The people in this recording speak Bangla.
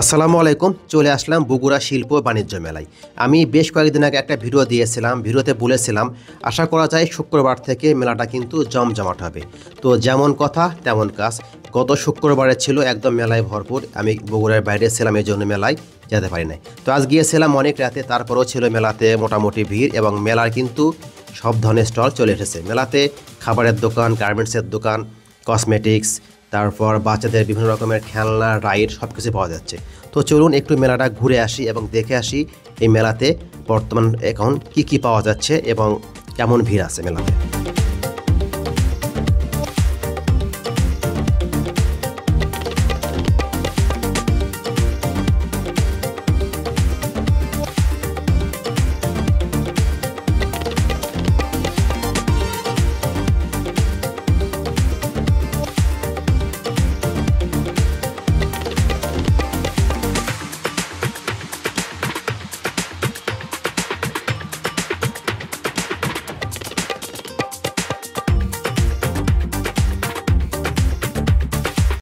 আসসালামু আলাইকুম। চলে আসলাম বগুড়া শিল্প বাণিজ্য মেলায়। আমি বেশ কয়েকদিন আগে একটা ভিডিও দিয়েছিলাম। ভিডিওতে বলেছিলাম আশা করা যায় শুক্রবার থেকে মেলাটা কিন্তু জমজমাট হবে। তো যেমন কথা তেমন কাজ। গত শুক্রবারে ছিল একদম মেলায় ভরপুর। আমি বগুড়ার বাইরে ছিলাম, এই জন্য মেলায় যেতে পারি নাই। তো আজ গিয়েছিলাম অনেক রাতে, তারপরেও ছিল মেলাতে মোটামুটি ভিড় এবং মেলার কিন্তু সব ধরনের স্টল চলে এসেছে। মেলাতে খাবারের দোকান, গার্মেন্টসের দোকান, কসমেটিক্স, তারপর বাচ্চাদের বিভিন্ন রকমের খেলনা, রাইড সব কিছু পাওয়া যাচ্ছে। তো চলুন একটু মেলাটা ঘুরে আসি এবং দেখে আসি এই মেলাতে বর্তমান এখন কি পাওয়া যাচ্ছে এবং কেমন ভিড় আছে মেলাতে।